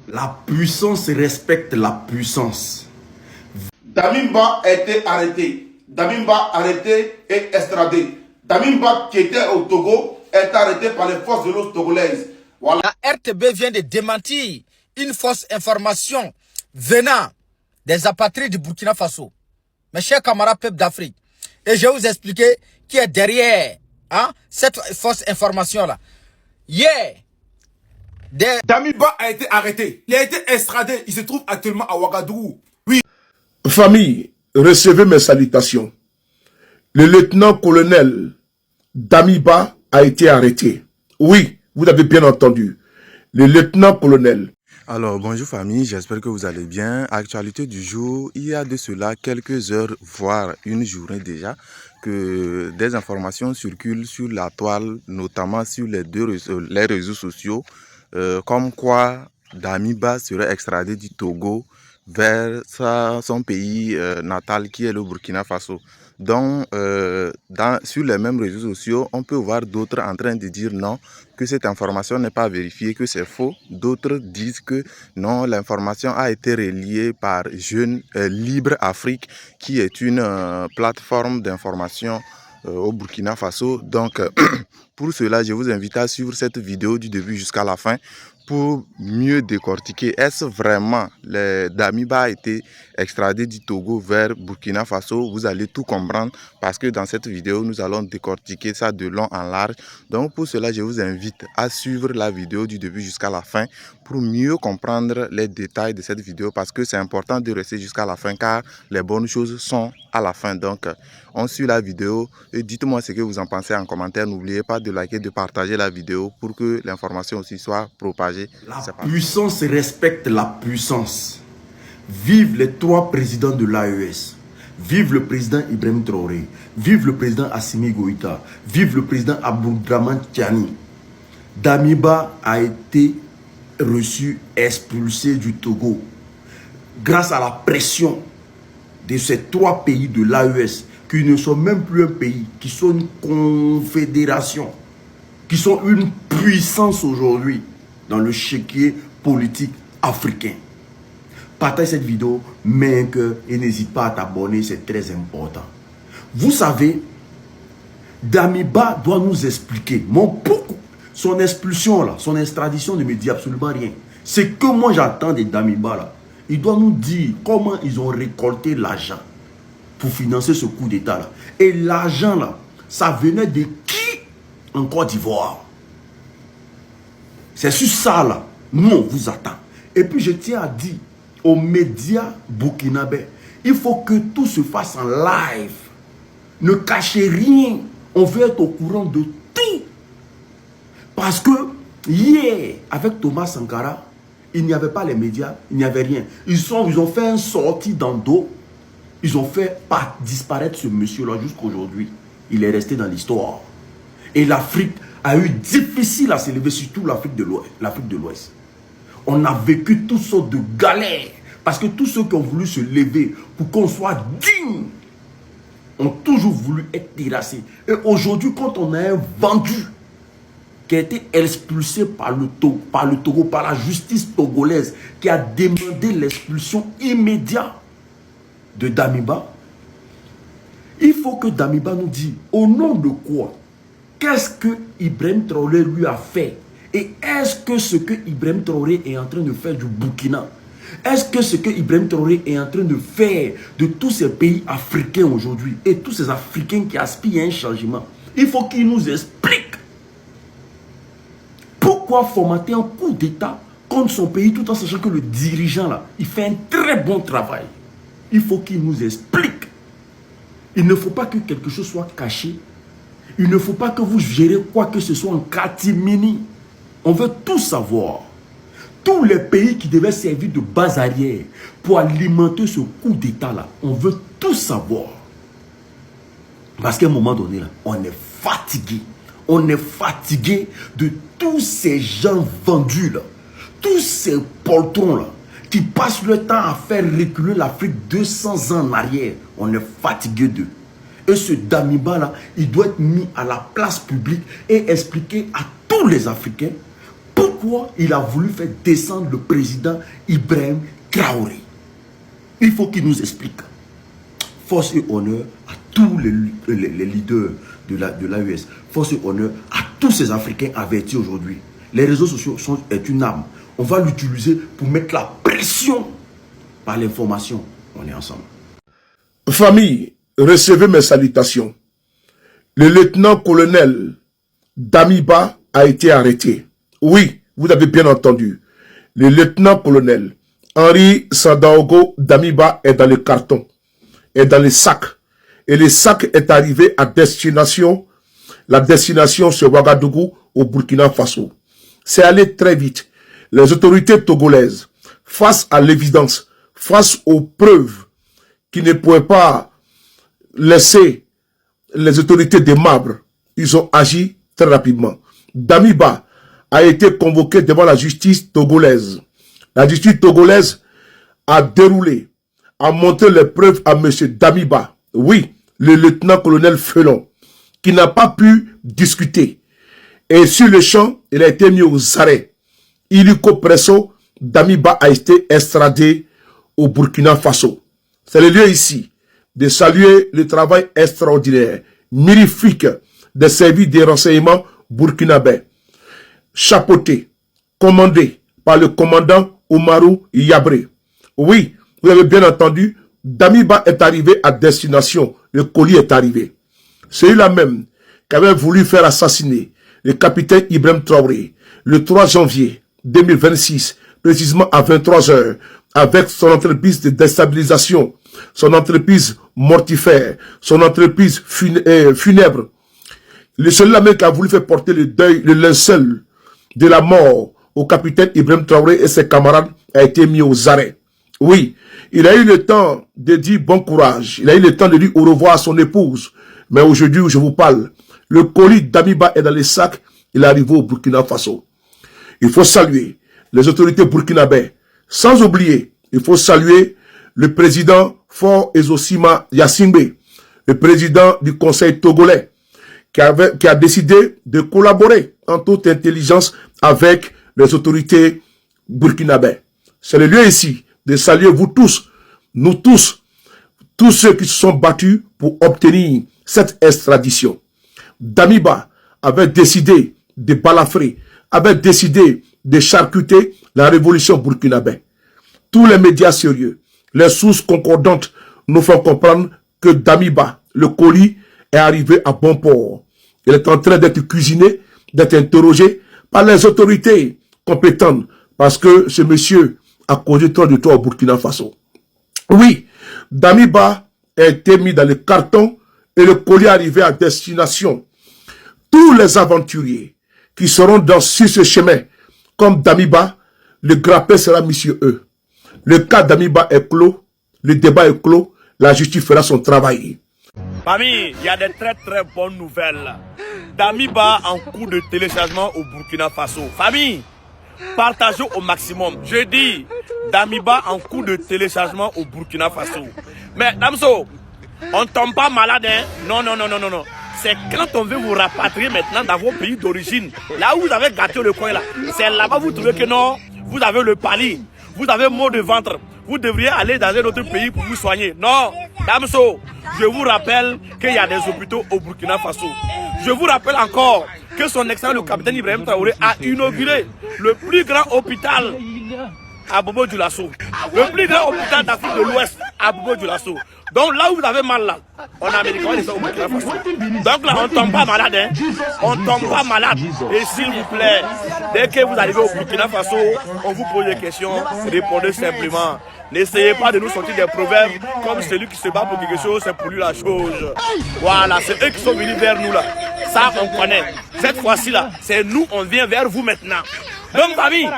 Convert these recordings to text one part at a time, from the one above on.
La puissance respecte la puissance. Damimba a été arrêté. Damimba arrêté et extradé. Damimba qui était au Togo est arrêté par les forces de l'eau togolaises. Voilà. La RTB vient de démentir une fausse information venant des apatrides du Burkina Faso. Mes chers camarades peuple d'Afrique. Et je vais vous expliquer qui est derrière cette fausse information-là. Hier, Damiba a été arrêté. Il a été extradé. Il se trouve actuellement à Ouagadougou. Oui. Famille, recevez mes salutations. Le lieutenant-colonel Damiba a été arrêté. Oui, vous avez bien entendu. Le lieutenant-colonel. Alors, bonjour famille, j'espère que vous allez bien. Actualité du jour, il y a de cela quelques heures, voire une journée déjà, que des informations circulent sur la toile, notamment sur les réseaux sociaux, comme quoi Damiba serait extradé du Togo vers son pays natal qui est le Burkina Faso. Donc, sur les mêmes réseaux sociaux, on peut voir d'autres en train de dire non, que cette information n'est pas vérifiée, que c'est faux. D'autres disent que non, l'information a été reliée par Jeune Libre Afrique, qui est une plateforme d'information au Burkina Faso. Donc, pour cela, je vous invite à suivre cette vidéo du début jusqu'à la fin pour mieux décortiquer. Est-ce vraiment Damiba a été extradé du Togo vers Burkina Faso? Vous allez tout comprendre parce que dans cette vidéo, nous allons décortiquer ça de long en large. Donc pour cela, je vous invite à suivre la vidéo du début jusqu'à la fin pour mieux comprendre les détails de cette vidéo parce que c'est important de rester jusqu'à la fin car les bonnes choses sont à la fin. Donc on suit la vidéo et dites-moi ce que vous en pensez en commentaire. N'oubliez pas de liker, de partager la vidéo pour que l'information aussi soit propagée. La puissance respecte la puissance. Vive les 3 présidents de l'AES. Vive le président Ibrahim Traoré. Vive le président Assimi Goïta. Vive le président Abdulrahman Tiani. Damiba a été reçu, expulsé du Togo. Grâce à la pression de ces 3 pays de l'AES, qui ne sont même plus un pays, qui sont une confédération, qui sont une puissance aujourd'hui dans le chéquier politique africain. Partage cette vidéo, mets un cœur et n'hésite pas à t'abonner, c'est très important. Vous savez, Damiba doit nous expliquer, pourquoi son expulsion, là, son extradition ne me dit absolument rien. C'est que moi j'attends de Damiba, là. Il doit nous dire comment ils ont récolté l'argent pour financer ce coup d'État là. Et l'argent là, ça venait de qui en Côte d'Ivoire? C'est sur ça là, nous on vous attend. Et puis je tiens à dire aux médias burkinabés, il faut que tout se fasse en live. Ne cachez rien, on veut être au courant de tout. Parce que hier, avec Thomas Sankara, il n'y avait pas les médias, il n'y avait rien. Ils ont fait une sortie dans le dos. Ils ont fait disparaître ce monsieur-là jusqu'aujourd'hui. Il est resté dans l'histoire. Et l'Afrique a eu difficile à s'élever, surtout l'Afrique de l'Ouest. On a vécu toutes sortes de galères. Parce que tous ceux qui ont voulu se lever pour qu'on soit digne ont toujours voulu être terrassés. Et aujourd'hui, quand on a un vendu qui a été expulsé par le Togo, par la justice togolaise, qui a demandé l'expulsion immédiate de Damiba, il faut que Damiba nous dise au nom de quoi, qu'est-ce que Ibrahim Traoré lui a fait, et est-ce que ce que Ibrahim Traoré est en train de faire du Burkina, est-ce que ce que Ibrahim Traoré est en train de faire de tous ces pays africains aujourd'hui, et tous ces Africains qui aspirent à un changement, il faut qu'il nous explique pourquoi formater un coup d'État contre son pays tout en sachant que le dirigeant là, il fait un très bon travail. Il faut qu'il nous explique. Il ne faut pas que quelque chose soit caché. Il ne faut pas que vous gérez quoi que ce soit en catimini. On veut tout savoir. Tous les pays qui devaient servir de base arrière pour alimenter ce coup d'État là, on veut tout savoir. Parce qu'à un moment donné là, on est fatigué. On est fatigué de tous ces gens vendus là. Tous ces poltrons là, qui passent le temps à faire reculer l'Afrique 200 ans en arrière. On est fatigué d'eux. Et ce Damiba là, il doit être mis à la place publique et expliquer à tous les Africains pourquoi pourquoi il a voulu faire descendre le président Ibrahim Traoré. Il faut qu'il nous explique. Force et honneur à tous les leaders de l'AES. Force et honneur à tous ces Africains avertis aujourd'hui. Les réseaux sociaux est une arme. On va l'utiliser pour mettre la pression par l'information. On est ensemble. Famille, recevez mes salutations. Le lieutenant-colonel Damiba a été arrêté. Oui, vous avez bien entendu. Le lieutenant-colonel Henri Sandaogo Damiba est dans le carton, est dans les sacs. Et le sac est arrivé à destination. La destination c'est Ouagadougou au Burkina Faso. C'est allé très vite. Les autorités togolaises, face à l'évidence, face aux preuves qui ne pouvaient pas laisser les autorités des marbres, ils ont agi très rapidement. Damiba a été convoqué devant la justice togolaise. La justice togolaise a déroulé, a montré les preuves à M. Damiba, oui, le lieutenant-colonel Felon, qui n'a pas pu discuter. Et sur le champ, il a été mis aux arrêts. Illico presso, Damiba a été extradé au Burkina Faso. C'est le lieu ici de saluer le travail extraordinaire, mirifique des services de renseignement burkinabais, chapeauté, commandé par le commandant Oumarou Yabré. Oui, vous avez bien entendu, Damiba est arrivé à destination, le colis est arrivé. Celui-là même qui avait voulu faire assassiner le capitaine Ibrahim Traoré le 3 janvier 2026, précisément à 23 h, avec son entreprise de déstabilisation, son entreprise mortifère, son entreprise funèbre. Celui-là même qui a voulu faire porter le deuil, le linceul de la mort au capitaine Ibrahim Traoré et ses camarades a été mis aux arrêts. Oui, il a eu le temps de dire bon courage, il a eu le temps de dire au revoir à son épouse. Mais aujourd'hui où je vous parle, le colis Damiba est dans les sacs, il est arrivé au Burkina Faso. Il faut saluer les autorités burkinabais. Sans oublier, il faut saluer le président Faure Ezosima Yassimbe, le président du conseil togolais, qui a décidé de collaborer en toute intelligence avec les autorités burkinabais. C'est le lieu ici de saluer vous tous, nous tous ceux qui se sont battus pour obtenir cette extradition. Damiba avait décidé de balafrer, avait décidé de charcuter la révolution burkinabé. Tous les médias sérieux, les sources concordantes nous font comprendre que Damiba, le colis, est arrivé à bon port. Il est en train d'être cuisiné, d'être interrogé par les autorités compétentes parce que ce monsieur a causé trop de tort au Burkina Faso. Oui, Damiba a été mis dans le carton et le colis est arrivé à destination. Tous les aventuriers qui seront sur ce chemin, comme Damiba, le grappin sera mis sur eux. Le cas Damiba est clos, le débat est clos, la justice fera son travail. Famille, il y a des très bonnes nouvelles. Damiba en cours de téléchargement au Burkina Faso. Famille, partagez au maximum. Je dis, Damiba en cours de téléchargement au Burkina Faso. Mais Damso, on ne tombe pas malade, hein? Non. C'est quand on veut vous rapatrier maintenant dans vos pays d'origine. Là où vous avez gâté le coin là. C'est là-bas vous trouvez que non, vous avez le pali, vous avez maux de ventre. Vous devriez aller dans un autre pays pour vous soigner. Non, Damso, je vous rappelle qu'il y a des hôpitaux au Burkina Faso. Je vous rappelle encore que son excellence, le capitaine Ibrahim Traoré, a inauguré le plus grand hôpital à Bobo-Dioulasso. Le plus grand hôpital d'Afrique de l'Ouest à Bobo-Dioulasso. Donc là où vous avez mal là, on a médicament au Burkina Faso. Donc là, on ne tombe pas malade, hein. On ne tombe pas malade. Et s'il vous plaît, dès que vous arrivez au Burkina Faso, on vous pose des questions, répondez simplement. N'essayez pas de nous sortir des proverbes comme celui qui se bat pour quelque chose, c'est pour lui la chose. Voilà, c'est eux qui sont venus vers nous là. Ça, on connaît. Cette fois-ci là, c'est nous, on vient vers vous maintenant. Donc, famille,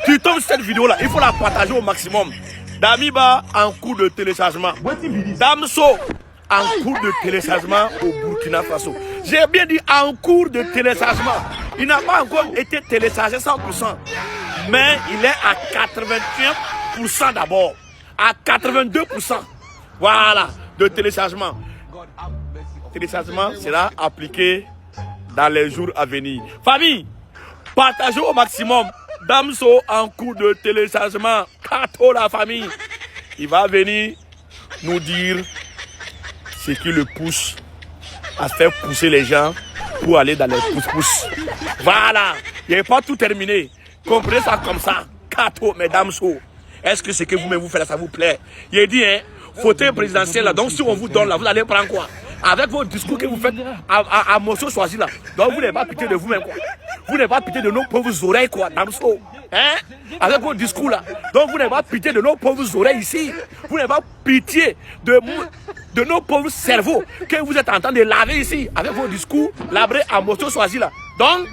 tu tombes sur cette vidéo là, il faut la partager au maximum. Damiba en cours de téléchargement. Damso en cours de téléchargement au Burkina Faso. J'ai bien dit en cours de téléchargement. Il n'a pas encore été téléchargé 100%. Mais il est à 81% d'abord. À 82%. Voilà, de téléchargement. Téléchargement sera appliqué dans les jours à venir. Famille, partagez au maximum. Damso en cours de téléchargement. Kato la famille. Il va venir nous dire ce qui le pousse à faire pousser les gens pour aller dans les pousse-pousse. Voilà. Il n'est pas tout terminé. Comprenez ça comme ça. Kato, mesdames, est-ce que ce que vous-même vous faites, ça vous plaît? Il a dit, hein, fauteuil présidentiel là. Donc si on vous donne là, vous allez prendre quoi? Avec vos discours que vous faites à Mosso choisi là. Donc vous n'avez pas pitié de vous-même quoi. Vous n'avez pas pitié de nos pauvres oreilles quoi, Damso. Hein? Avec vos discours là. Donc vous n'avez pas pitié de nos pauvres oreilles ici. Vous n'avez pas pitié de nos pauvres cerveaux que vous êtes en train de laver ici. Avec vos discours labrés à Mosso choisi là. Donc,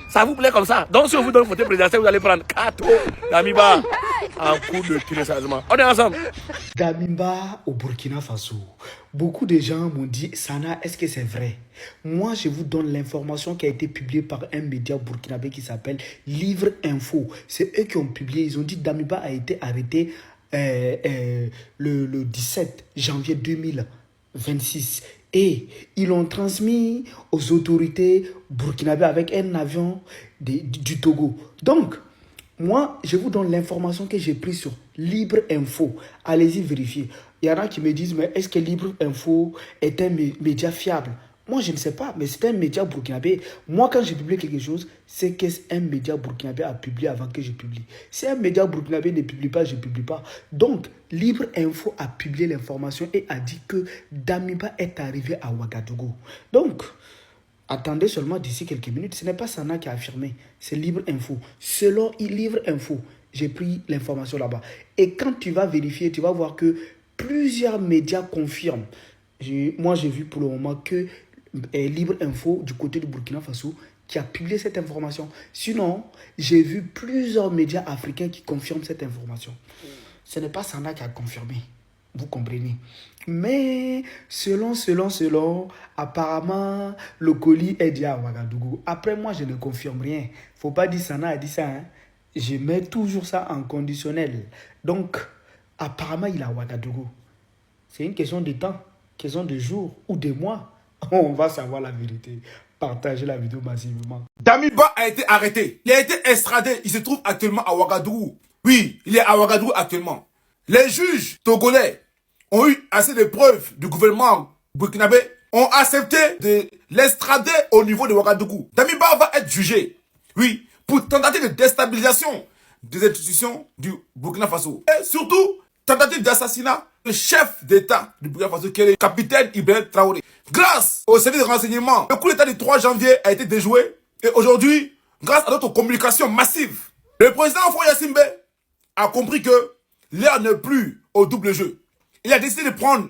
ça vous plaît comme ça. Donc si on vous donne le fauteuil présidentiel, vous allez prendre Kato, Damiba en cours de téléchargement. On est ensemble. Damiba au Burkina Faso. Beaucoup de gens m'ont dit, Sana, est-ce que c'est vrai? Moi, je vous donne l'information qui a été publiée par un média burkinabé qui s'appelle Livre Info. C'est eux qui ont publié. Ils ont dit Damiba a été arrêté le 17 janvier 2026. Et ils l'ont transmis aux autorités burkinabées avec un avion du Togo. Donc, moi, je vous donne l'information que j'ai prise sur Libre Info. Allez-y vérifier. Il y en a qui me disent, mais est-ce que Libre Info est un média fiable? Moi, je ne sais pas, mais c'est un média burkinabé. Moi, quand j'ai publié quelque chose, c'est qu'un média burkinabé a publié avant que je publie. Si un média burkinabé ne publie pas, je ne publie pas. Donc, Libre Info a publié l'information et a dit que Damiba est arrivé à Ouagadougou. Donc, attendez seulement d'ici quelques minutes. Ce n'est pas Sana qui a affirmé, c'est Libre Info. Selon Libre Info, j'ai pris l'information là-bas. Et quand tu vas vérifier, tu vas voir que plusieurs médias confirment. Moi, j'ai vu pour le moment que Libre Info du côté du Burkina Faso qui a publié cette information. Sinon, j'ai vu plusieurs médias africains qui confirment cette information. Ce n'est pas Sana qui a confirmé. Vous comprenez? Mais selon, apparemment, le colis est dit à Ouagadougou. Après, moi, je ne confirme rien. Faut pas dire Sana a dit ça. Hein? Je mets toujours ça en conditionnel. Donc, apparemment, il est à Ouagadougou. C'est une question de temps, question de jours ou de mois. On va savoir la vérité. Partagez la vidéo massivement. Damiba a été arrêté. Il a été extradé. Il se trouve actuellement à Ouagadougou. Oui, il est à Ouagadougou actuellement. Les juges togolais ont eu assez de preuves du gouvernement burkinabé, ont accepté de l'extrader au niveau de Ouagadougou. Damiba va être jugé, oui, pour tentative de déstabilisation des institutions du Burkina Faso. Et surtout, tentative d'assassinat du chef d'État du Burkina Faso, qui est le capitaine Ibrahim Traoré. Grâce au service de renseignement, le coup d'État du 3 janvier a été déjoué. Et aujourd'hui, grâce à notre communication massive, le président Faure Gnassingbé a compris que l'heure n'est plus au double jeu. Il a décidé de prendre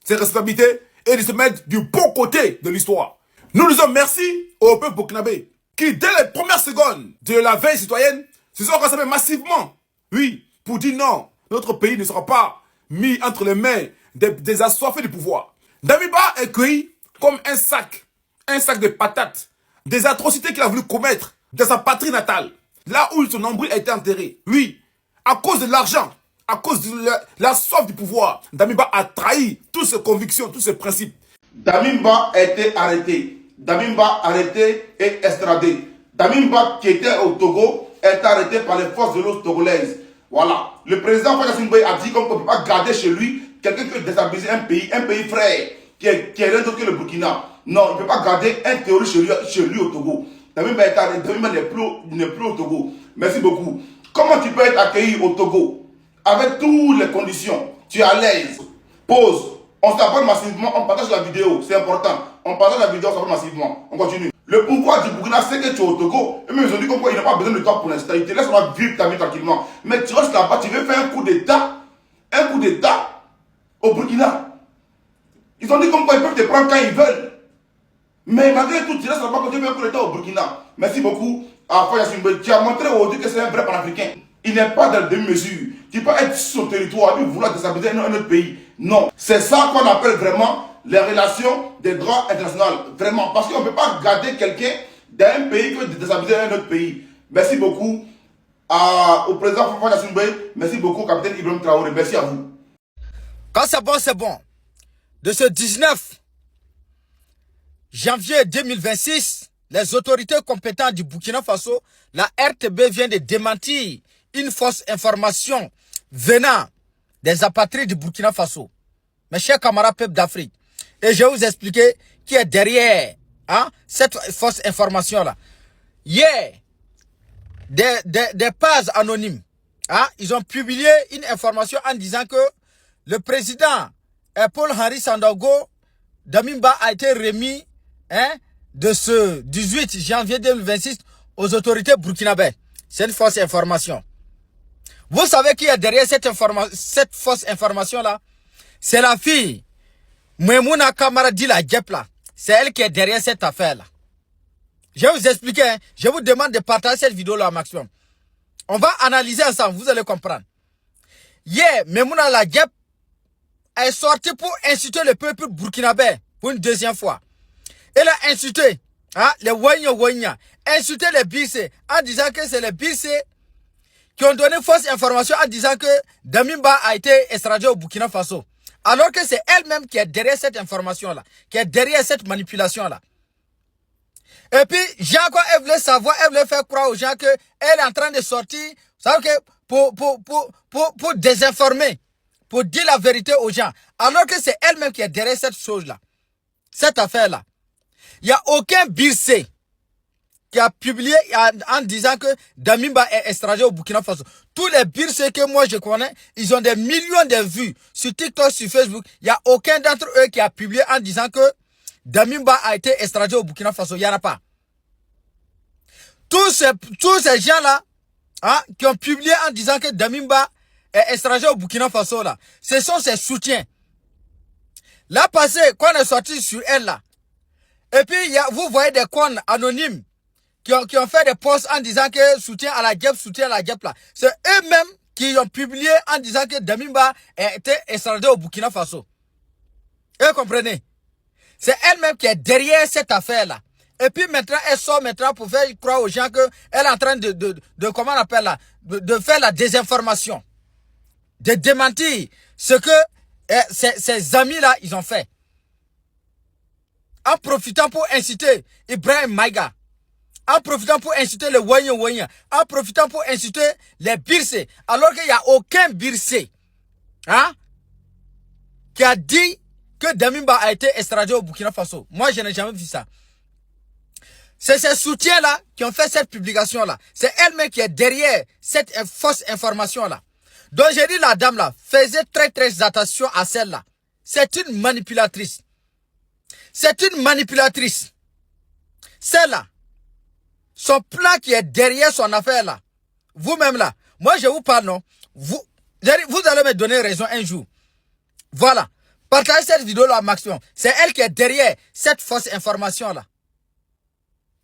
ses responsabilités et de se mettre du bon côté de l'histoire. Nous disons merci au peuple burkinabé qui, dès les premières secondes de la veille citoyenne, se sont rassemblés massivement, oui, pour dire non, notre pays ne sera pas mis entre les mains des assoiffés du pouvoir. Damiba est cueilli comme un sac de patates, des atrocités qu'il a voulu commettre dans sa patrie natale, là où son nombril a été enterré. Oui, à cause de l'argent, à cause de la soif du pouvoir, Damiba a trahi toutes ses convictions, tous ses principes. Damiba a été arrêté. Damiba arrêté et extradé. Damiba qui était au Togo est arrêté par les forces de l'eau togolaises. Voilà. Le président Faure Gnassingbé a dit qu'on ne peut pas garder chez lui quelqu'un qui veut déstabiliser un pays frère, qui est rien d'autre que le Burkina. Non, il ne peut pas garder un terroriste chez lui au Togo. Damiba est arrêté. Damiba n'est plus au Togo. Merci beaucoup. Comment tu peux être accueilli au Togo avec toutes les conditions? Tu es à l'aise. Pause. On s'abonne massivement, on partage la vidéo, c'est important. On partage la vidéo, on s'abonne massivement. On continue. Le pouvoir du Burkina sait que tu es au Togo. Et même ils ont dit qu'il n'a pas besoin de toi pour l'instant. Il te laisse vivre ta vie tranquillement. Mais tu restes là-bas, tu veux faire un coup d'État au Burkina. Ils ont dit comme quoi ils peuvent te prendre quand ils veulent. Mais malgré tout, tu restes là-bas quand tu veux un coup d'État au Burkina. Merci beaucoup à Faure Gnassingbé. Tu as montré aujourd'hui que c'est un vrai panafricain. Il n'est pas dans le demi-mesure. Tu peux être sur son territoire et vouloir déstabiliser un autre pays. Non. C'est ça qu'on appelle vraiment les relations des droits internationaux. Vraiment. Parce qu'on ne peut pas garder quelqu'un d'un pays qui veut déstabiliser un autre pays. Merci beaucoup au président Faure Gnassingbé. Merci beaucoup au capitaine Ibrahim Traoré. Merci à vous. Quand c'est bon, c'est bon. De ce 19 janvier 2026 les autorités compétentes du Burkina Faso, la RTB vient de démentir une fausse information venant des apatrides du Burkina Faso. Mes chers camarades peuple d'Afrique, et je vais vous expliquer qui est derrière cette fausse information-là. Hier, des pages anonymes, ils ont publié une information en disant que le président Paul-Henri Sandaogo Damiba a été remis de ce 18 janvier 2026 aux autorités burkinabées. C'est une fausse information. Vous savez qui est derrière cette fausse information-là? C'est la fille Mouemouna Kamara Dila Djepla. C'est elle qui est derrière cette affaire-là. Je vais vous expliquer. Je vous demande de partager cette vidéo-là au maximum. On va analyser ensemble, vous allez comprendre. Hier, Mouemouna La Djep est sortie pour insulter le peuple burkinabé pour une deuxième fois. Elle a insulté les Wanya, insulté les Bissé en disant que c'est les Bissé qui ont donné fausse information en disant que Damimba a été extradé au Burkina Faso. Alors que c'est elle-même qui est derrière cette information-là, qui est derrière cette manipulation-là. Et puis, Jean, quoi, elle voulait savoir, elle voulait faire croire aux gens qu'elle est en train de sortir, pour désinformer, pour dire la vérité aux gens. Alors que c'est elle-même qui est derrière cette chose-là, cette affaire-là. Il n'y a aucun Bissé qui a publié en disant que Damimba est extradé au Burkina Faso. Tous les Bissé que moi je connais, ils ont des millions de vues sur TikTok, sur Facebook. Il n'y a aucun d'entre eux qui a publié en disant que Damimba a été extradé au Burkina Faso. Il n'y en a pas. Tous ces gens-là qui ont publié en disant que Damimba est extradé au Burkina Faso, là, ce sont ses soutiens. Là, passé, quand on est sorti sur elle, là, et puis vous voyez des comptes anonymes qui ont fait des posts en disant que soutien à la Djep là. C'est eux-mêmes qui ont publié en disant que Damimba était extradé au Burkina Faso. Vous comprenez? C'est elle-même qui est derrière cette affaire-là. Et puis maintenant, elle sort maintenant pour faire croire aux gens qu'elle est en train de comment on appelle là, de faire la désinformation. De démentir ce que ces amis-là, ils ont fait. En profitant pour inciter Ibrahim Maïga. En profitant pour inciter le Wanya. En profitant pour inciter les Birsé. Alors qu'il n'y a aucun Birsé qui a dit que Damimba a été extradé au Burkina Faso. Moi, je n'ai jamais vu ça. C'est ces soutiens-là qui ont fait cette publication-là. C'est elle-même qui est derrière cette fausse information-là. Donc, j'ai dit la dame-là, faisait très très attention à celle-là. C'est une manipulatrice. C'est une manipulatrice. Celle-là, son plan qui est derrière son affaire-là, vous-même là, moi je vous parle, non, vous allez me donner raison un jour. Voilà. Partagez cette vidéo-là au maximum. C'est elle qui est derrière cette fausse information-là.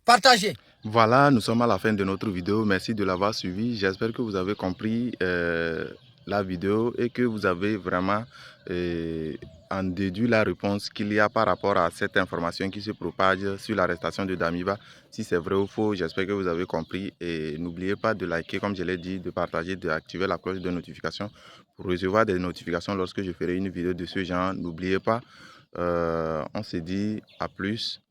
Partagez. Voilà, nous sommes à la fin de notre vidéo. Merci de l'avoir suivi. J'espère que vous avez compris la vidéo et que vous avez vraiment en déduit la réponse qu'il y a par rapport à cette information qui se propage sur l'arrestation de Damiba. Si c'est vrai ou faux, j'espère que vous avez compris. Et n'oubliez pas de liker, comme je l'ai dit, de partager, d'activer la cloche de notification pour recevoir des notifications lorsque je ferai une vidéo de ce genre. N'oubliez pas, on se dit à plus.